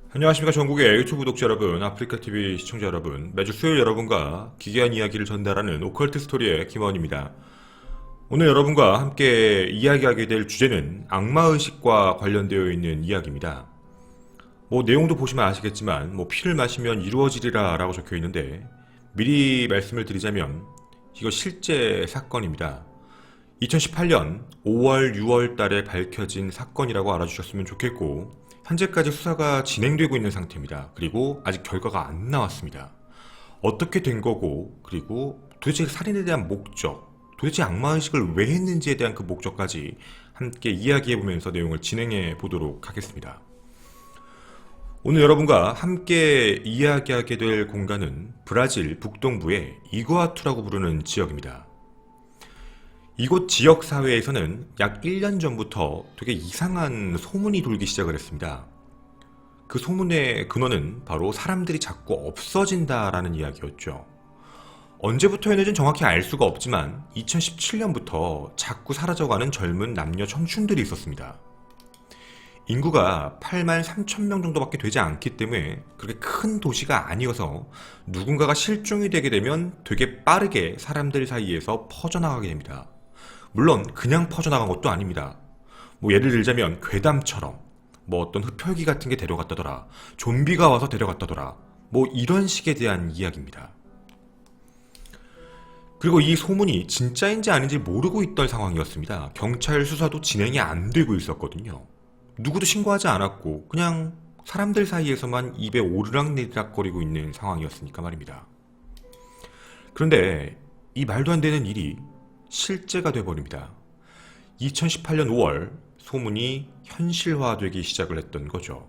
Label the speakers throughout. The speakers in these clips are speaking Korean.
Speaker 1: 안녕하십니까. 전국의 유튜브 구독자 여러분, 아프리카TV 시청자 여러분, 매주 수요일 여러분과 기괴한 이야기를 전달하는 오컬트 스토리의 김원입니다. 오늘 여러분과 함께 이야기하게 될 주제는 악마의식과 관련되어 있는 이야기입니다. 내용도 보시면 아시겠지만 피를 마시면 이루어지리라 라고 적혀 있는데, 미리 말씀을 드리자면 이거 실제 사건입니다. 2018년 5월 6월 달에 밝혀진 사건이라고 알아주셨으면 좋겠고, 현재까지 수사가 진행되고 있는 상태입니다. 그리고 아직 결과가 안 나왔습니다. 어떻게 된 거고, 그리고 도대체 살인에 대한 목적, 도대체 악마의식을 왜 했는지에 대한 그 목적까지 함께 이야기해보면서 내용을 진행해 보도록 하겠습니다. 오늘 여러분과 함께 이야기하게 될 공간은 브라질 북동부의 이구아투라고 부르는 지역입니다. 이곳 지역사회에서는 약 1년 전부터 되게 이상한 소문이 돌기 시작을 했습니다. 그 소문의 근원은 바로 사람들이 자꾸 없어진다라는 이야기였죠. 언제부터였는지는 정확히 알 수가 없지만 2017년부터 자꾸 사라져가는 젊은 남녀 청춘들이 있었습니다. 인구가 8만 3천 명 정도밖에 되지 않기 때문에 그렇게 큰 도시가 아니어서 누군가가 실종이 되게 되면 되게 빠르게 사람들 사이에서 퍼져나가게 됩니다. 물론 그냥 퍼져나간 것도 아닙니다. 예를 들자면 괴담처럼 어떤 흡혈귀 같은 게 데려갔다더라, 좀비가 와서 데려갔다더라, 이런 식에 대한 이야기입니다. 그리고 이 소문이 진짜인지 아닌지 모르고 있던 상황이었습니다. 경찰 수사도 진행이 안 되고 있었거든요. 누구도 신고하지 않았고 그냥 사람들 사이에서만 입에 오르락내리락거리고 있는 상황이었으니까 말입니다. 그런데 이 말도 안 되는 일이 실제가 돼버립니다. 2018년 5월 소문이 현실화되기 시작을 했던 거죠.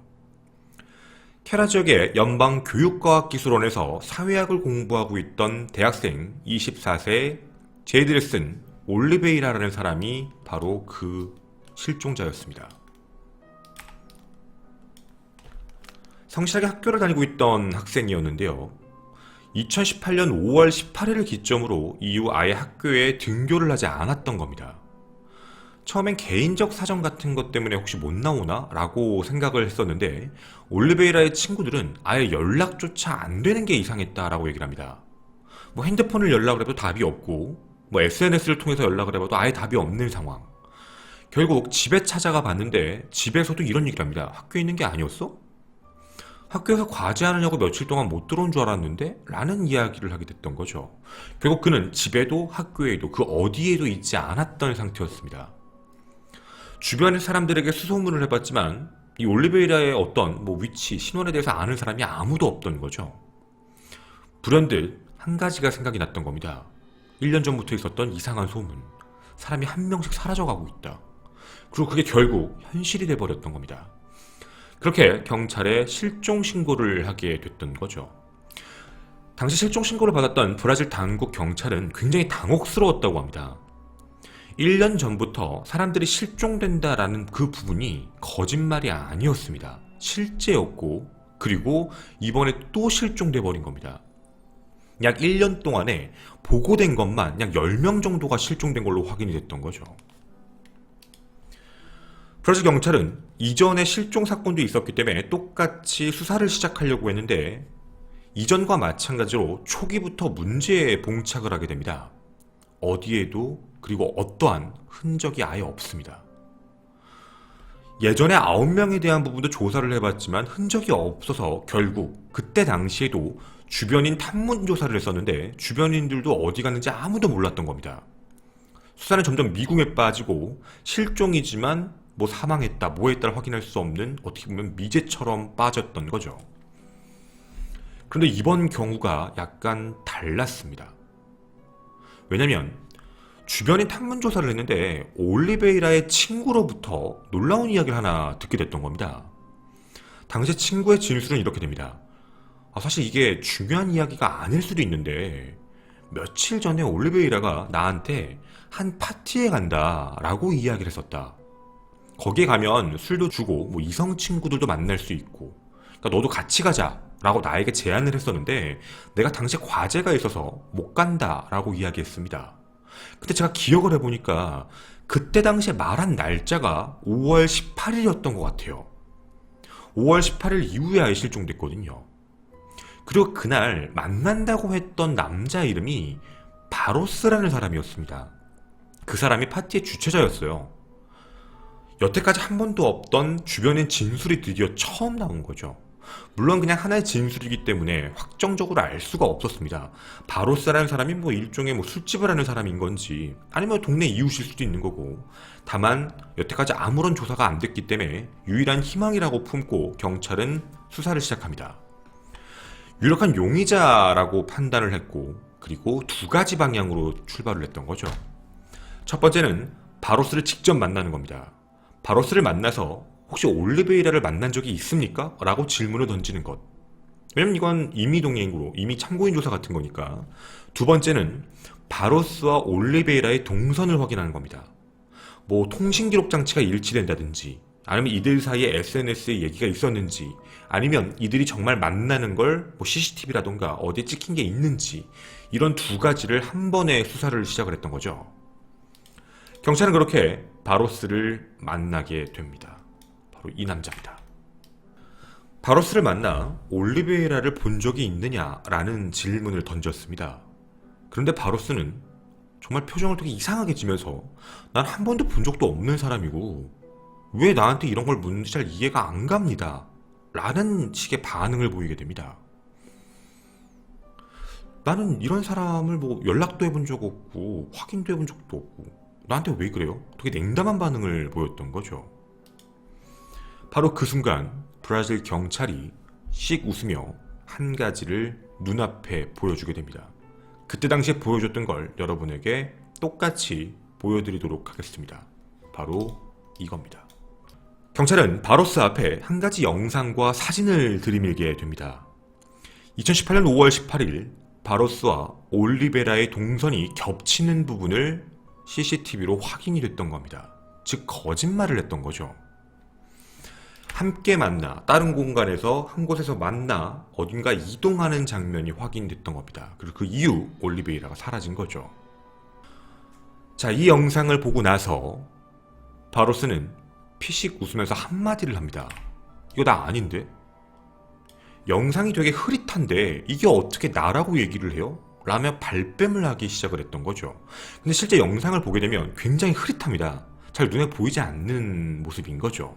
Speaker 1: 케라 지역의 연방교육과학기술원에서 사회학을 공부하고 있던 대학생 24세 제이드레슨 올리베이라라는 사람이 바로 그 실종자였습니다. 성실하게 학교를 다니고 있던 학생이었는데요. 2018년 5월 18일을 기점으로 이후 아예 학교에 등교를 하지 않았던 겁니다. 처음엔 개인적 사정 같은 것 때문에 혹시 못 나오나? 라고 생각을 했었는데 올리베이라의 친구들은 아예 연락조차 안 되는 게 이상했다라고 얘기를 합니다. 핸드폰을 연락을 해도 답이 없고 SNS를 통해서 연락을 해봐도 아예 답이 없는 상황. 결국 집에 찾아가 봤는데 집에서도 이런 얘기를 합니다. 학교에 있는 게 아니었어? 학교에서 과제하느냐고 며칠 동안 못 들어온 줄 알았는데? 라는 이야기를 하게 됐던 거죠. 결국 그는 집에도 학교에도 그 어디에도 있지 않았던 상태였습니다. 주변의 사람들에게 수소문을 해봤지만 이 올리베이라의 어떤 위치, 신원에 대해서 아는 사람이 아무도 없던 거죠. 불현듯 한 가지가 생각이 났던 겁니다. 1년 전부터 있었던 이상한 소문. 사람이 한 명씩 사라져가고 있다. 그리고 그게 결국 현실이 돼버렸던 겁니다. 그렇게 경찰에 실종 신고를 하게 됐던 거죠. 당시 실종 신고를 받았던 브라질 당국 경찰은 굉장히 당혹스러웠다고 합니다. 1년 전부터 사람들이 실종된다라는 그 부분이 거짓말이 아니었습니다. 실제였고, 그리고 이번에 또 실종돼 버린 겁니다. 약 1년 동안에 보고된 것만 약 10명 정도가 실종된 걸로 확인이 됐던 거죠. 브라질 경찰은 이전에 실종 사건도 있었기 때문에 똑같이 수사를 시작하려고 했는데 이전과 마찬가지로 초기부터 문제에 봉착을 하게 됩니다. 어디에도 그리고 어떠한 흔적이 아예 없습니다. 예전에 9명에 대한 부분도 조사를 해봤지만 흔적이 없어서 결국 그때 당시에도 주변인 탐문 조사를 했었는데 주변인들도 어디 갔는지 아무도 몰랐던 겁니다. 수사는 점점 미궁에 빠지고 실종이지만 사망했다, 했다를 확인할 수 없는 어떻게 보면 미제처럼 빠졌던 거죠. 그런데 이번 경우가 약간 달랐습니다. 왜냐면 주변인 탐문 조사를 했는데 올리베이라의 친구로부터 놀라운 이야기를 하나 듣게 됐던 겁니다. 당시 친구의 진술은 이렇게 됩니다. 사실 이게 중요한 이야기가 아닐 수도 있는데 며칠 전에 올리베이라가 나한테 한 파티에 간다 라고 이야기를 했었다. 거기에 가면 술도 주고 이성 친구들도 만날 수 있고 그러니까 너도 같이 가자 라고 나에게 제안을 했었는데 내가 당시에 과제가 있어서 못 간다 라고 이야기했습니다. 근데 제가 기억을 해보니까 그때 당시에 말한 날짜가 5월 18일이었던 것 같아요. 5월 18일 이후에 아예 실종됐거든요. 그리고 그날 만난다고 했던 남자 이름이 바로스라는 사람이었습니다. 그 사람이 파티의 주최자였어요. 여태까지 한 번도 없던 주변의 진술이 드디어 처음 나온 거죠. 물론 그냥 하나의 진술이기 때문에 확정적으로 알 수가 없었습니다. 바로스라는 사람이 일종의 술집을 하는 사람인 건지 아니면 동네 이웃일 수도 있는 거고, 다만 여태까지 아무런 조사가 안 됐기 때문에 유일한 희망이라고 품고 경찰은 수사를 시작합니다. 유력한 용의자라고 판단을 했고, 그리고 두 가지 방향으로 출발을 했던 거죠. 첫 번째는 바로스를 직접 만나는 겁니다. 바로스를 만나서 혹시 올리베이라를 만난 적이 있습니까? 라고 질문을 던지는 것. 왜냐면 이건 임의동행으로 이미 참고인 조사 같은 거니까. 두 번째는 바로스와 올리베이라의 동선을 확인하는 겁니다. 통신기록 장치가 일치된다든지, 아니면 이들 사이에 SNS에 얘기가 있었는지, 아니면 이들이 정말 만나는 걸 CCTV라던가 어디에 찍힌 게 있는지, 이런 두 가지를 한 번에 수사를 시작을 했던 거죠. 경찰은 그렇게 바로스를 만나게 됩니다. 바로 이 남자입니다. 바로스를 만나 올리베이라를 본 적이 있느냐라는 질문을 던졌습니다. 그런데 바로스는 정말 표정을 되게 이상하게 지면서 난 한 번도 본 적도 없는 사람이고 왜 나한테 이런 걸 묻는지 잘 이해가 안 갑니다 라는 식의 반응을 보이게 됩니다. 나는 이런 사람을 연락도 해본 적 없고 확인도 해본 적도 없고 나한테 왜 그래요? 되게 냉담한 반응을 보였던 거죠. 바로 그 순간 브라질 경찰이 씩 웃으며 한 가지를 눈앞에 보여주게 됩니다. 그때 당시에 보여줬던 걸 여러분에게 똑같이 보여드리도록 하겠습니다. 바로 이겁니다. 경찰은 바로스 앞에 한 가지 영상과 사진을 들이밀게 됩니다. 2018년 5월 18일 바로스와 올리베라의 동선이 겹치는 부분을 CCTV로 확인이 됐던 겁니다. 즉 거짓말을 했던 거죠. 함께 만나 다른 공간에서 한 곳에서 만나 어딘가 이동하는 장면이 확인됐던 겁니다. 그리고 그 이후 올리베이라가 사라진 거죠. 자, 이 영상을 보고 나서 바로스는 피식 웃으면서 한마디를 합니다. 이거 나 아닌데? 영상이 되게 흐릿한데 이게 어떻게 나라고 얘기를 해요? 라며 발뺌을 하기 시작을 했던 거죠. 근데 실제 영상을 보게 되면 굉장히 흐릿합니다. 잘 눈에 보이지 않는 모습인 거죠.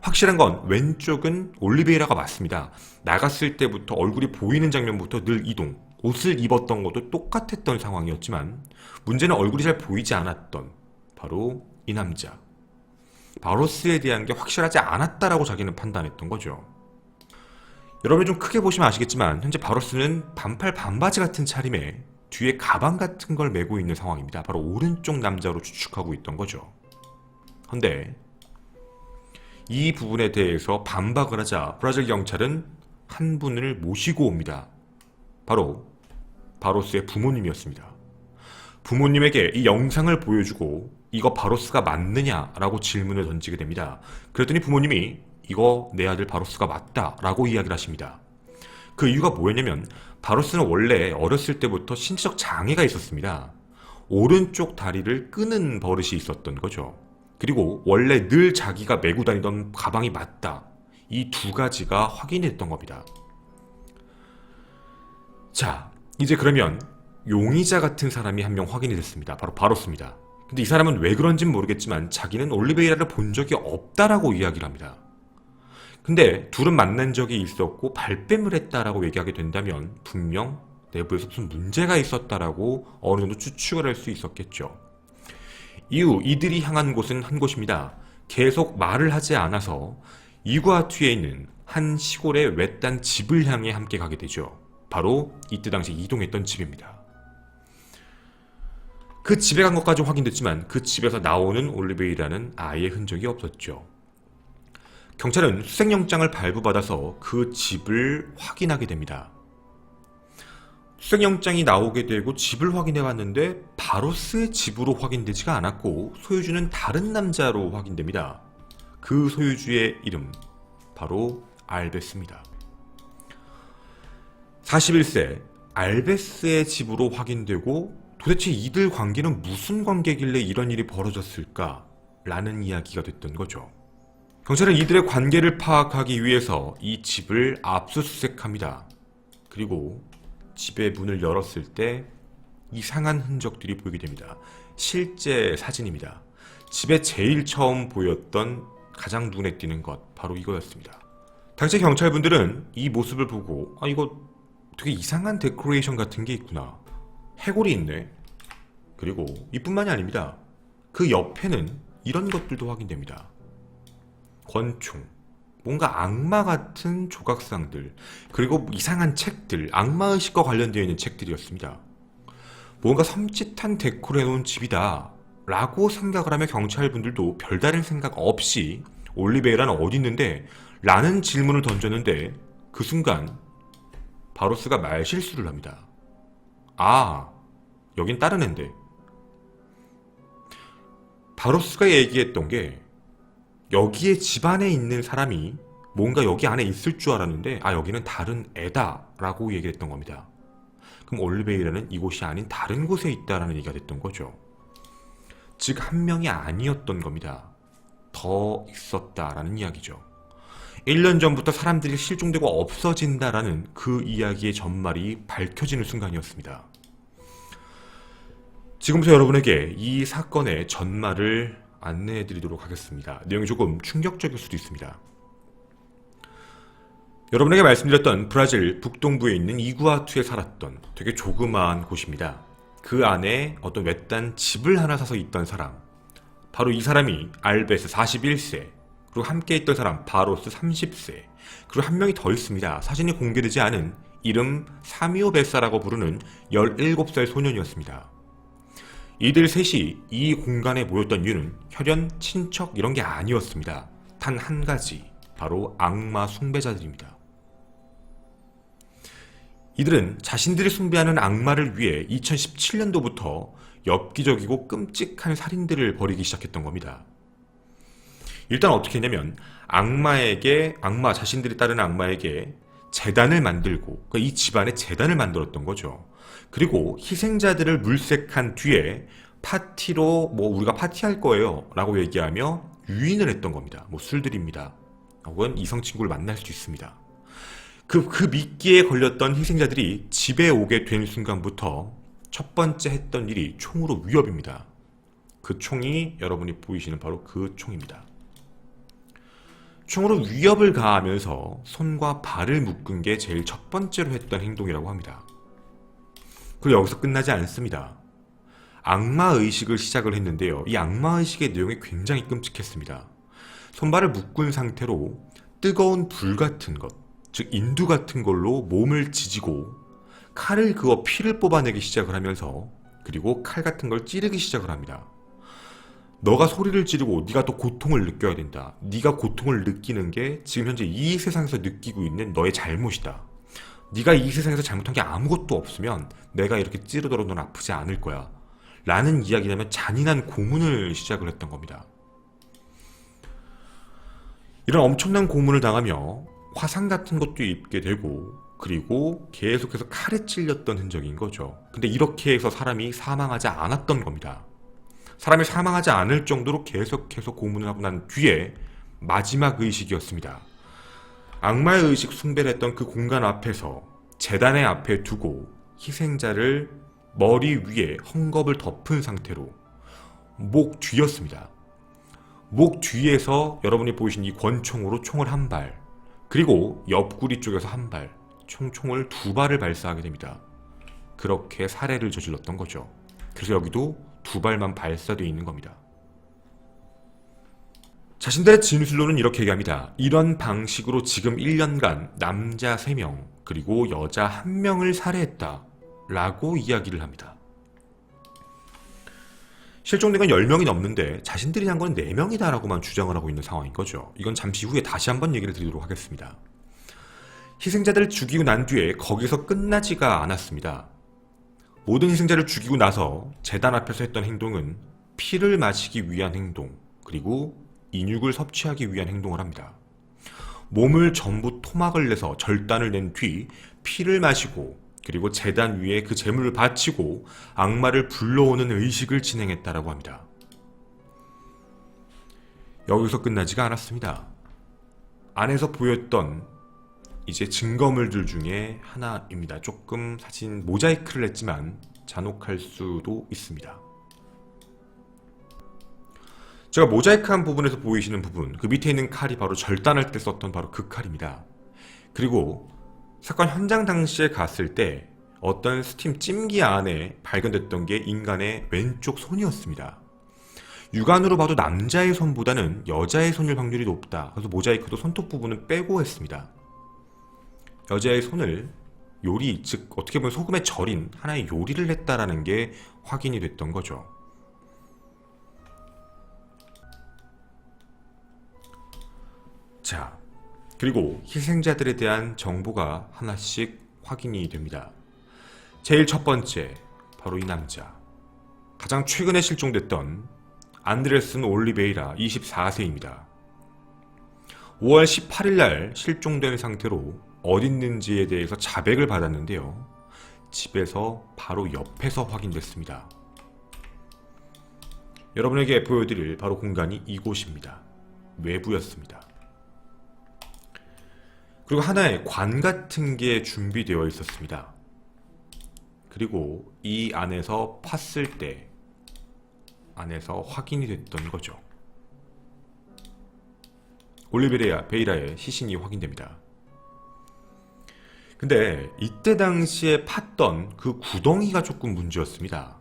Speaker 1: 확실한 건 왼쪽은 올리베이라가 맞습니다. 나갔을 때부터 얼굴이 보이는 장면부터 늘 이동, 옷을 입었던 것도 똑같았던 상황이었지만 문제는 얼굴이 잘 보이지 않았던 바로 이 남자 바로스에 대한 게 확실하지 않았다라고 자기는 판단했던 거죠. 여러분이 좀 크게 보시면 아시겠지만 현재 바로스는 반팔 반바지 같은 차림에 뒤에 가방 같은 걸 메고 있는 상황입니다. 바로 오른쪽 남자로 추측하고 있던 거죠. 그런데 이 부분에 대해서 반박을 하자 브라질 경찰은 한 분을 모시고 옵니다. 바로 바로스의 부모님이었습니다. 부모님에게 이 영상을 보여주고 이거 바로스가 맞느냐라고 질문을 던지게 됩니다. 그랬더니 부모님이 이거 내 아들 바로스가 맞다 라고 이야기를 하십니다. 그 이유가 뭐였냐면 바로스는 원래 어렸을 때부터 신체적 장애가 있었습니다. 오른쪽 다리를 끄는 버릇이 있었던 거죠. 그리고 원래 늘 자기가 메고 다니던 가방이 맞다. 이 두 가지가 확인이 됐던 겁니다. 자, 이제 그러면 용의자 같은 사람이 한 명 확인이 됐습니다. 바로 바로스입니다. 근데 이 사람은 왜 그런지는 모르겠지만 자기는 올리베이라를 본 적이 없다라고 이야기를 합니다. 근데 둘은 만난 적이 있었고 발뺌을 했다라고 얘기하게 된다면 분명 내부에서 무슨 문제가 있었다라고 어느 정도 추측을 할 수 있었겠죠. 이후 이들이 향한 곳은 한 곳입니다. 계속 말을 하지 않아서 이구아투에 있는 한 시골의 외딴 집을 향해 함께 가게 되죠. 바로 이때 당시 이동했던 집입니다. 그 집에 간 것까지 확인됐지만 그 집에서 나오는 올리베이라는 아예 흔적이 없었죠. 경찰은 수색영장을 발부받아서 그 집을 확인하게 됩니다. 수색영장이 나오게 되고 집을 확인해봤는데 바로스의 집으로 확인되지가 않았고 소유주는 다른 남자로 확인됩니다. 그 소유주의 이름 바로 알베스입니다. 41세 알베스의 집으로 확인되고 도대체 이들 관계는 무슨 관계길래 이런 일이 벌어졌을까? 라는 이야기가 됐던 거죠. 경찰은 이들의 관계를 파악하기 위해서 이 집을 압수수색합니다. 그리고 집의 문을 열었을 때 이상한 흔적들이 보이게 됩니다. 실제 사진입니다. 집에 제일 처음 보였던 가장 눈에 띄는 것, 바로 이거였습니다. 당시 경찰분들은 이 모습을 보고 이거 되게 이상한 데코레이션 같은 게 있구나, 해골이 있네, 그리고 이뿐만이 아닙니다. 그 옆에는 이런 것들도 확인됩니다. 권총, 뭔가 악마 같은 조각상들, 그리고 이상한 책들, 악마의식과 관련되어 있는 책들이었습니다. 뭔가 섬찟한 데코를 해놓은 집이다 라고 생각을 하며 경찰분들도 별다른 생각 없이 올리베이라는 어디 있는데? 라는 질문을 던졌는데 그 순간 바로스가 말실수를 합니다. 여긴 다른 앤데. 바로스가 얘기했던 게 여기에 집안에 있는 사람이 뭔가 여기 안에 있을 줄 알았는데 여기는 다른 애다 라고 얘기했던 겁니다. 그럼 올리베이라는 이곳이 아닌 다른 곳에 있다라는 얘기가 됐던 거죠. 즉 한 명이 아니었던 겁니다. 더 있었다라는 이야기죠. 1년 전부터 사람들이 실종되고 없어진다라는 그 이야기의 전말이 밝혀지는 순간이었습니다. 지금부터 여러분에게 이 사건의 전말을 안내해드리도록 하겠습니다. 내용이 조금 충격적일 수도 있습니다. 여러분에게 말씀드렸던 브라질 북동부에 있는 이구아투에 살았던 되게 조그마한 곳입니다. 그 안에 어떤 외딴 집을 하나 사서 있던 사람, 바로 이 사람이 알베스 41세, 그리고 함께 있던 사람 바로스 30세, 그리고 한 명이 더 있습니다. 사진이 공개되지 않은 이름 사미오 베사라고 부르는 17살 소년이었습니다. 이들 셋이 이 공간에 모였던 이유는 혈연, 친척 이런 게 아니었습니다. 단 한 가지, 바로 악마 숭배자들입니다. 이들은 자신들이 숭배하는 악마를 위해 2017년도부터 엽기적이고 끔찍한 살인들을 벌이기 시작했던 겁니다. 일단 어떻게 했냐면 자신들이 따르는 악마에게 재단을 만들고, 그러니까 이 집안에 재단을 만들었던 거죠. 그리고 희생자들을 물색한 뒤에 파티로 우리가 파티할 거예요 라고 얘기하며 유인을 했던 겁니다. 술 드립니다, 혹은 이성 친구를 만날 수도 있습니다. 그 미끼에 걸렸던 희생자들이 집에 오게 된 순간부터 첫 번째 했던 일이 총으로 위협입니다. 그 총이 여러분이 보이시는 바로 그 총입니다. 총으로 위협을 가하면서 손과 발을 묶은 게 제일 첫 번째로 했던 행동이라고 합니다. 그리고 여기서 끝나지 않습니다. 악마의식을 시작을 했는데요. 이 악마의식의 내용이 굉장히 끔찍했습니다. 손발을 묶은 상태로 뜨거운 불 같은 것, 즉 인두 같은 걸로 몸을 지지고 칼을 그어 피를 뽑아내기 시작을 하면서, 그리고 칼 같은 걸 찌르기 시작을 합니다. 너가 소리를 지르고 네가 또 고통을 느껴야 된다. 네가 고통을 느끼는 게 지금 현재 이 세상에서 느끼고 있는 너의 잘못이다. 네가 이 세상에서 잘못한 게 아무것도 없으면 내가 이렇게 찌르더라도 넌 아프지 않을 거야 라는 이야기라면 잔인한 고문을 시작을 했던 겁니다. 이런 엄청난 고문을 당하며 화상 같은 것도 입게 되고, 그리고 계속해서 칼에 찔렸던 흔적인 거죠. 근데 이렇게 해서 사람이 사망하지 않았던 겁니다. 사람이 사망하지 않을 정도로 계속해서 고문을 하고 난 뒤에 마지막 의식이었습니다. 악마의 의식 숭배를 했던 그 공간 앞에서 제단의 앞에 두고 희생자를 머리 위에 헝겊을 덮은 상태로 목 뒤였습니다. 목 뒤에서 여러분이 보이신 이 권총으로 총을 한 발, 그리고 옆구리 쪽에서 한 발, 총을 2발을 발사하게 됩니다. 그렇게 살해를 저질렀던 거죠. 그래서 여기도 2발만 발사되어 있는 겁니다. 자신들의 진술로는 이렇게 얘기합니다. 이런 방식으로 지금 1년간 남자 3명 그리고 여자 1명을 살해했다 라고 이야기를 합니다. 실종된 건 10명이 넘는데 자신들이 한 건 4명이다 라고만 주장을 하고 있는 상황인 거죠. 이건 잠시 후에 다시 한번 얘기를 드리도록 하겠습니다. 희생자들을 죽이고 난 뒤에 거기서 끝나지가 않았습니다. 모든 희생자를 죽이고 나서 제단 앞에서 했던 행동은 피를 마시기 위한 행동, 그리고 인육을 섭취하기 위한 행동을 합니다. 몸을 전부 토막을 내서 절단을 낸 뒤 피를 마시고, 그리고 제단 위에 그 제물을 바치고 악마를 불러오는 의식을 진행했다라고 합니다. 여기서 끝나지가 않았습니다. 안에서 보였던 이제 증거물들 중에 하나입니다. 조금 사진 모자이크를 했지만 잔혹할 수도 있습니다. 제가 모자이크한 부분에서 보이시는 부분, 그 밑에 있는 칼이 바로 절단할 때 썼던 바로 그 칼입니다. 그리고 사건 현장 당시에 갔을 때 어떤 스팀 찜기 안에 발견됐던 게 인간의 왼쪽 손이었습니다. 육안으로 봐도 남자의 손보다는 여자의 손일 확률이 높다. 그래서 모자이크도 손톱 부분은 빼고 했습니다. 여자의 손을 요리, 즉 어떻게 보면 소금에 절인 하나의 요리를 했다라는 게 확인이 됐던 거죠. 자, 그리고 희생자들에 대한 정보가 하나씩 확인이 됩니다. 제일 첫 번째, 바로 이 남자. 가장 최근에 실종됐던 안드레슨 올리베이라 24세입니다. 5월 18일 날 실종된 상태로 어딨는지에 대해서 자백을 받았는데요. 집에서 바로 옆에서 확인됐습니다. 여러분에게 보여드릴 바로 공간이 이곳입니다. 외부였습니다. 그리고 하나의 관 같은 게 준비되어 있었습니다. 그리고 이 안에서 팠을 때 안에서 확인이 됐던 거죠. 올리베이라의 시신이 확인됩니다. 근데 이때 당시에 팠던 그 구덩이가 조금 문제였습니다.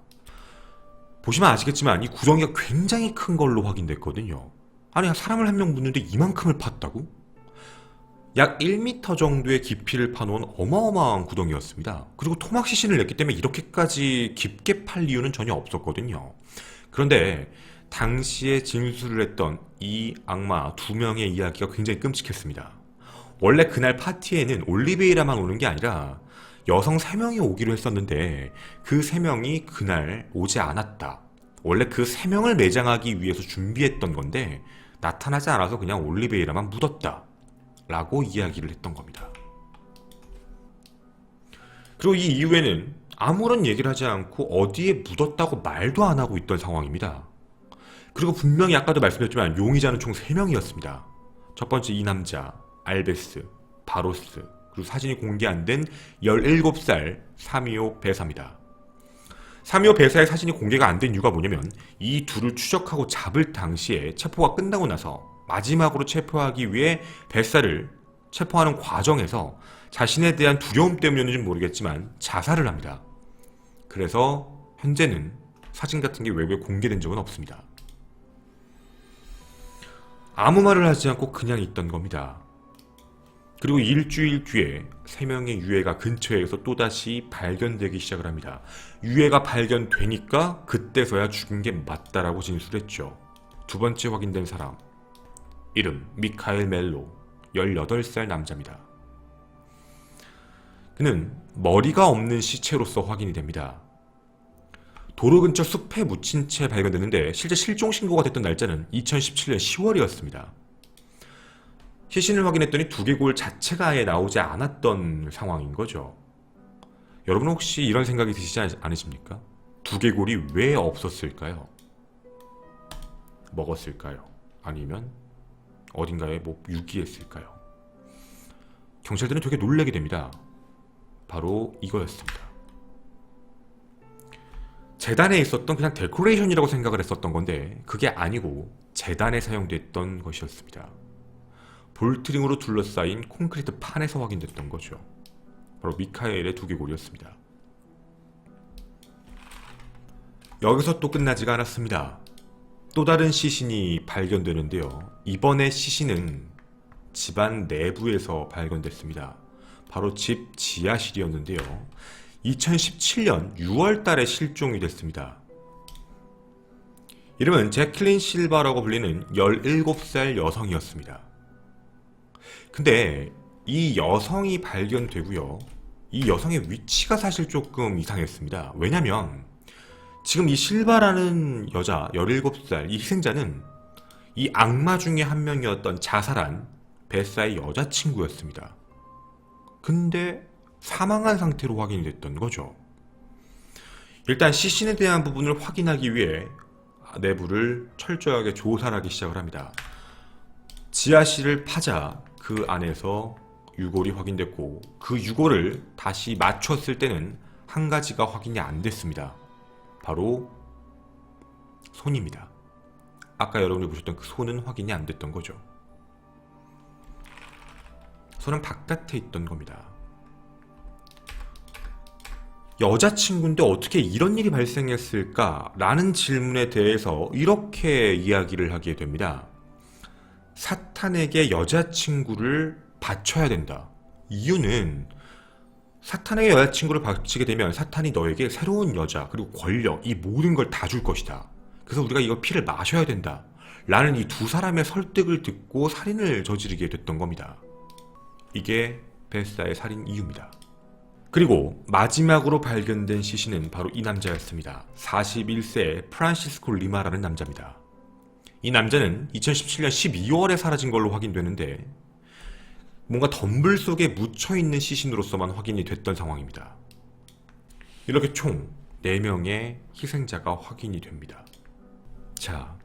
Speaker 1: 보시면 아시겠지만 이 구덩이가 굉장히 큰 걸로 확인됐거든요. 아니, 사람을 한 명 묻는데 이만큼을 팠다고? 약 1m 정도의 깊이를 파놓은 어마어마한 구덩이였습니다. 그리고 토막 시신을 냈기 때문에 이렇게까지 깊게 팔 이유는 전혀 없었거든요. 그런데 당시에 진술을 했던 이 악마 2명의 이야기가 굉장히 끔찍했습니다. 원래 그날 파티에는 올리베이라만 오는 게 아니라 여성 3명이 오기로 했었는데 그 3명이 그날 오지 않았다. 원래 그 3명을 매장하기 위해서 준비했던 건데 나타나지 않아서 그냥 올리베이라만 묻었다 라고 이야기를 했던 겁니다. 그리고 이 이후에는 아무런 얘기를 하지 않고 어디에 묻었다고 말도 안 하고 있던 상황입니다. 그리고 분명히 아까도 말씀드렸지만 용의자는 총 3명이었습니다. 첫 번째 이 남자 알베스, 바로스, 그리고 사진이 공개 안 된 17살 사미오 베사입니다. 사미오 베사의 사진이 공개가 안 된 이유가 뭐냐면 이 둘을 추적하고 잡을 당시에 체포가 끝나고 나서 마지막으로 체포하기 위해 베사를 체포하는 과정에서 자신에 대한 두려움 때문이었는지 모르겠지만 자살을 합니다. 그래서 현재는 사진 같은 게 외부에 공개된 적은 없습니다. 아무 말을 하지 않고 그냥 있던 겁니다. 그리고 일주일 뒤에 3명의 유해가 근처에서 또다시 발견되기 시작을 합니다. 유해가 발견되니까 그때서야 죽은 게 맞다라고 진술했죠. 두 번째 확인된 사람, 이름 미카엘 멜로, 18살 남자입니다. 그는 머리가 없는 시체로서 확인이 됩니다. 도로 근처 숲에 묻힌 채 발견됐는데 실제 실종 신고가 됐던 날짜는 2017년 10월이었습니다. 시신을 확인했더니 두개골 자체가 아예 나오지 않았던 상황인 거죠. 여러분 혹시 이런 생각이 드시지 않으십니까? 두개골이 왜 없었을까요? 먹었을까요? 아니면 어딘가에 뭐 유기했을까요? 경찰들은 되게 놀라게 됩니다. 바로 이거였습니다. 재단에 있었던 그냥 데코레이션이라고 생각을 했었던 건데 그게 아니고 재단에 사용됐던 것이었습니다. 볼트링으로 둘러싸인 콘크리트 판에서 확인됐던 거죠. 바로 미카엘의 두개골이었습니다. 여기서 또 끝나지가 않았습니다. 또 다른 시신이 발견되는데요. 이번에 시신은 집안 내부에서 발견됐습니다. 바로 집 지하실이었는데요. 2017년 6월 달에 실종이 됐습니다. 이름은 제클린 실바라고 불리는 17살 여성이었습니다. 근데 이 여성이 발견되고요. 이 여성의 위치가 사실 조금 이상했습니다. 왜냐면 지금 이 실바라는 여자 17살 이 희생자는 이 악마 중에 한 명이었던 자살한 베사의 여자친구였습니다. 근데 사망한 상태로 확인이 됐던 거죠. 일단 시신에 대한 부분을 확인하기 위해 내부를 철저하게 조사를 하기 시작을 합니다. 지하실을 파자 그 안에서 유골이 확인됐고 그 유골을 다시 맞췄을 때는 한 가지가 확인이 안 됐습니다. 바로 손입니다. 아까 여러분이 보셨던 그 손은 확인이 안 됐던 거죠. 손은 바깥에 있던 겁니다. 여자친구인데 어떻게 이런 일이 발생했을까? 라는 질문에 대해서 이렇게 이야기를 하게 됩니다. 사탄에게 여자친구를 바쳐야 된다. 이유는 사탄에게 여자친구를 바치게 되면 사탄이 너에게 새로운 여자 그리고 권력 이 모든 걸 다 줄 것이다. 그래서 우리가 이거 피를 마셔야 된다. 라는 이 두 사람의 설득을 듣고 살인을 저지르게 됐던 겁니다. 이게 베사의 살인 이유입니다. 그리고 마지막으로 발견된 시신은 바로 이 남자였습니다. 41세 프란시스코 리마라는 남자입니다. 이 남자는 2017년 12월에 사라진 걸로 확인되는데 뭔가 덤불 속에 묻혀있는 시신으로서만 확인이 됐던 상황입니다. 이렇게 총 4명의 희생자가 확인이 됩니다. 자,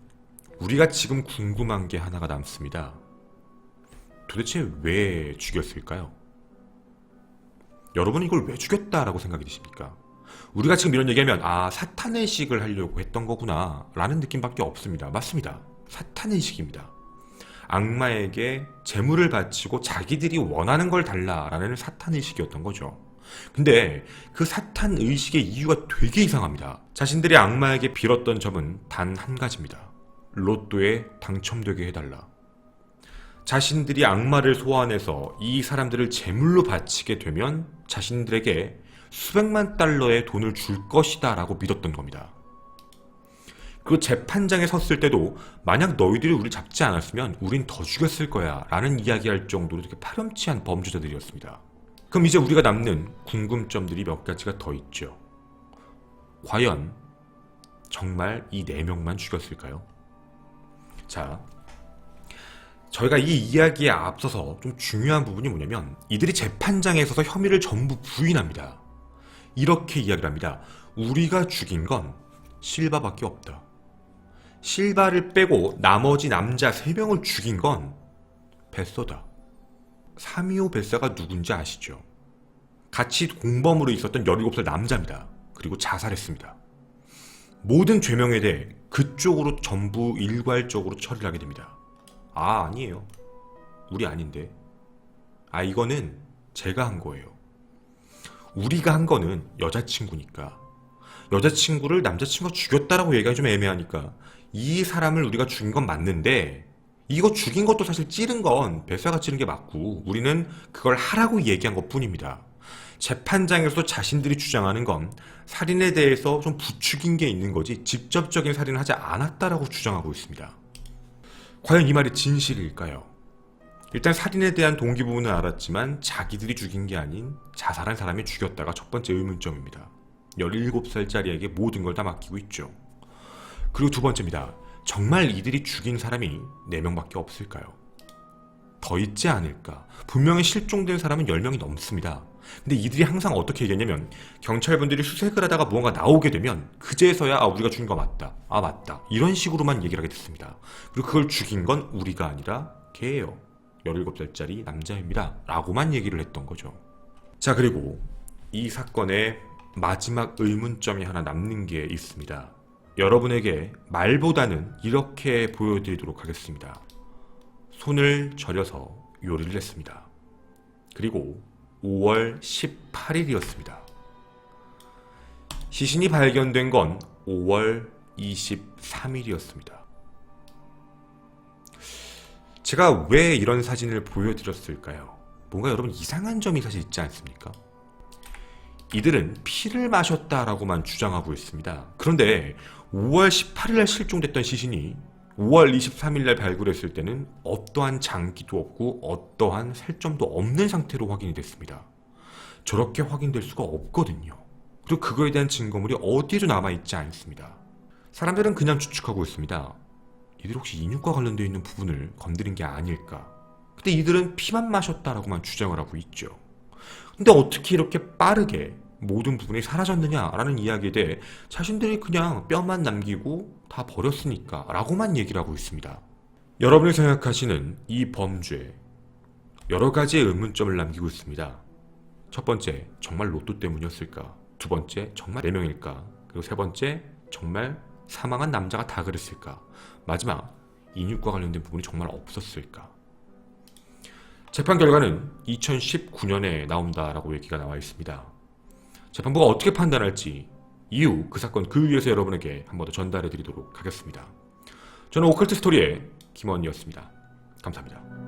Speaker 1: 우리가 지금 궁금한 게 하나가 남습니다. 도대체 왜 죽였을까요? 여러분은 이걸 왜 죽였다라고 생각이 드십니까? 우리가 지금 이런 얘기하면 사탄의식을 하려고 했던 거구나 라는 느낌밖에 없습니다. 맞습니다. 사탄의식입니다. 악마에게 재물을 바치고 자기들이 원하는 걸 달라라는 사탄의식이었던 거죠. 근데 그 사탄의식의 이유가 되게 이상합니다. 자신들이 악마에게 빌었던 점은 단 한 가지입니다. 로또에 당첨되게 해달라. 자신들이 악마를 소환해서 이 사람들을 제물로 바치게 되면 자신들에게 수백만 달러의 돈을 줄 것이다 라고 믿었던 겁니다. 그 재판장에 섰을 때도 만약 너희들이 우리 잡지 않았으면 우린 더 죽였을 거야 라는 이야기할 정도로 되게 파렴치한 범죄자들이었습니다. 그럼 이제 우리가 남는 궁금점들이 몇 가지가 더 있죠. 과연 정말 이 4명만 죽였을까요? 자, 저희가 이 이야기에 앞서서 좀 중요한 부분이 뭐냐면 이들이 재판장에 서서 혐의를 전부 부인합니다. 이렇게 이야기를 합니다. 우리가 죽인 건 실바밖에 없다. 실바를 빼고 나머지 남자 3명을 죽인 건 벳소다. 325 벳사가 누군지 아시죠? 같이 공범으로 있었던 17살 남자입니다. 그리고 자살했습니다. 모든 죄명에 대해 그쪽으로 전부 일괄적으로 처리를 하게 됩니다. 아니에요. 우리 아닌데. 이거는 제가 한 거예요. 우리가 한 거는 여자친구니까. 여자친구를 남자친구가 죽였다라고 얘기하기 좀 애매하니까 이 사람을 우리가 죽인 건 맞는데 이거 죽인 것도 사실 찌른 건 뱃사가 찌른 게 맞고 우리는 그걸 하라고 얘기한 것 뿐입니다. 재판장에서도 자신들이 주장하는 건 살인에 대해서 좀 부추긴 게 있는 거지 직접적인 살인을 하지 않았다라고 주장하고 있습니다. 과연 이 말이 진실일까요? 일단 살인에 대한 동기 부분은 알았지만 자기들이 죽인 게 아닌 자살한 사람이 죽였다가 첫 번째 의문점입니다. 17살짜리에게 모든 걸 다 맡기고 있죠. 그리고 두 번째입니다. 정말 이들이 죽인 사람이 4명밖에 없을까요? 더 있지 않을까? 분명히 실종된 사람은 10명이 넘습니다. 근데 이들이 항상 어떻게 얘기했냐면 경찰분들이 수색을 하다가 무언가 나오게 되면 그제서야 우리가 죽인 거 맞다. 맞다. 이런 식으로만 얘기를 하게 됐습니다. 그리고 그걸 죽인 건 우리가 아니라 걔예요. 17살짜리 남자입니다. 라고만 얘기를 했던 거죠. 자, 그리고 이 사건의 마지막 의문점이 하나 남는 게 있습니다. 여러분에게 말보다는 이렇게 보여드리도록 하겠습니다. 손을 절여서 요리를 했습니다. 그리고 5월 18일이었습니다. 시신이 발견된 건 5월 23일이었습니다. 제가 왜 이런 사진을 보여드렸을까요? 뭔가 여러분 이상한 점이 사실 있지 않습니까? 이들은 피를 마셨다라고만 주장하고 있습니다. 그런데 5월 18일날 실종됐던 시신이 5월 23일날 발굴했을 때는 어떠한 장기도 없고 어떠한 살점도 없는 상태로 확인이 됐습니다. 저렇게 확인될 수가 없거든요. 그리고 그거에 대한 증거물이 어디에도 남아있지 않습니다. 사람들은 그냥 추측하고 있습니다. 이들 혹시 인육과 관련되어 있는 부분을 건드린 게 아닐까? 근데 이들은 피만 마셨다라고만 주장을 하고 있죠. 근데 어떻게 이렇게 빠르게 모든 부분이 사라졌느냐라는 이야기에 대해 자신들이 그냥 뼈만 남기고 다 버렸으니까 라고만 얘기를 하고 있습니다. 여러분이 생각하시는 이 범죄 여러 가지의 의문점을 남기고 있습니다. 첫 번째, 정말 로또 때문이었을까? 두 번째, 정말 4명일까? 그리고 세 번째, 정말 사망한 남자가 다 그랬을까? 마지막, 인육과 관련된 부분이 정말 없었을까? 재판 결과는 2019년에 나온다라고 얘기가 나와 있습니다. 재판부가 어떻게 판단할지 이후 그 사건 그 위에서 여러분에게 한 번 더 전달해 드리도록 하겠습니다. 저는 오컬트 스토리의 김원이었습니다. 감사합니다.